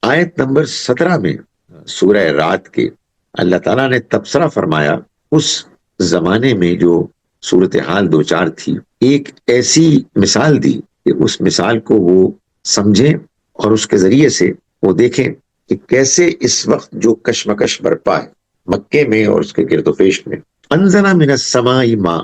آیت نمبر 17 میں سورہ رات کے اللہ تعالیٰ نے تبصرہ فرمایا اس زمانے میں جو صورتحال دو چار تھی، ایک ایسی مثال دی کہ اس مثال کو وہ سمجھیں اور اس کے ذریعے سے وہ دیکھیں کہ کیسے اس وقت جو کشمکش برپا ہے مکے میں اور اس کے گرد و پیش میں، انزل من السماء ماء،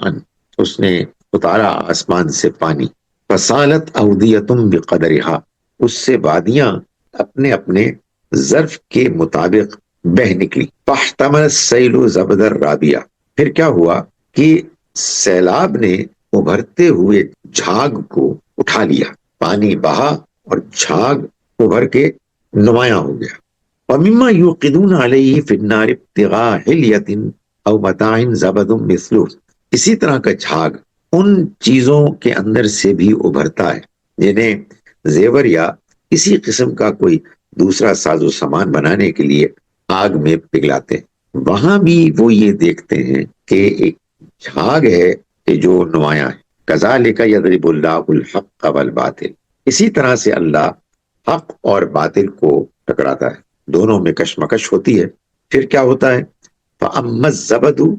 اس نے اتارا آسمان سے پانی، فسالت اودیتم بقدرہا، اس سے وادیاں اپنے اپنے ظرف کے مطابق بہ نکلی، فاحتمل السیل زبد الرابیہ، پھر کیا ہوا کہ سیلاب نے ابھرتے ہوئے جھاگ کو اٹھا لیا، پانی بہا اور جھاگ ابھر کے نمایاں ہو گیا۔ وَمِمَّا يُوقِدُونَ عَلَيْهِ فِي النَّارِ ابْتِغَاءَ حِلْيَةٍ أَوْ مَتَاعٍ زَبَدٌ مِثْلُهُ، اسی طرح کا جھاگ ان چیزوں کے اندر سے بھی ابھرتا ہے جنہیں زیور یا اسی قسم کا کوئی دوسرا ساز و سامان بنانے کے لیے آگ میں پگھلاتے ہیں، وہاں بھی وہ یہ دیکھتے ہیں کہ ایک جھاگ ہے کہ جو نمایاں ہے۔ کذالک یضرب اللہ الحق والباطل، اسی طرح سے اللہ حق اور باطل کو ٹکراتا ہے، دونوں میں کشمکش ہوتی ہے، پھر کیا ہوتا ہے؟ فَأَمَّا الزَّبَدُ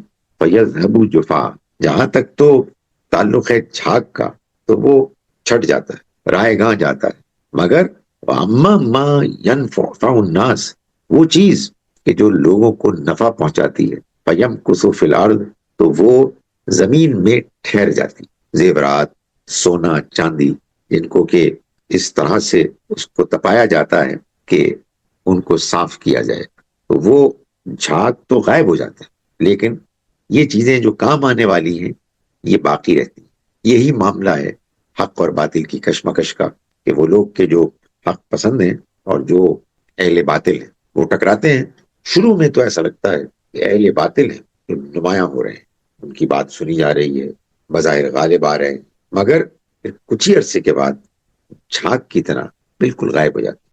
فَيَذْهَبُ جُفَاءً، جہاں تک تو تعلق ہے جھاگ کا تو وہ چھٹ جاتا ہے، رائے گاں جاتا ہے، مگر وَأَمَّا مَا يَنْفَعُ النَّاسَ، وہ چیز کہ جو لوگوں کو نفع پہنچاتی ہے، فَيَمْكُثُ فِي الْأَرْضِ، تو وہ زمین میں ٹھہر جاتی، زیورات، سونا چاندی، جن کو کہ اس طرح سے اس کو تپایا جاتا ہے کہ ان کو صاف کیا جائے، تو وہ جھاگ تو غائب ہو جاتا ہے، لیکن یہ چیزیں جو کام آنے والی ہیں یہ باقی رہتی ہیں۔ یہی معاملہ ہے حق اور باطل کی کشمکش کا، کہ وہ لوگ کے جو حق پسند ہیں اور جو اہل باطل ہیں وہ ٹکراتے ہیں۔ شروع میں تو ایسا لگتا ہے کہ اہل باطل ہیں کہ نمایاں ہو رہے ہیں، ان کی بات سنی جا رہی ہے، بظاہر غالب آ رہے ہیں، مگر پھر کچھ ہی عرصے کے بعد جھاگ کی طرح بالکل غائب ہو جاتے ہیں۔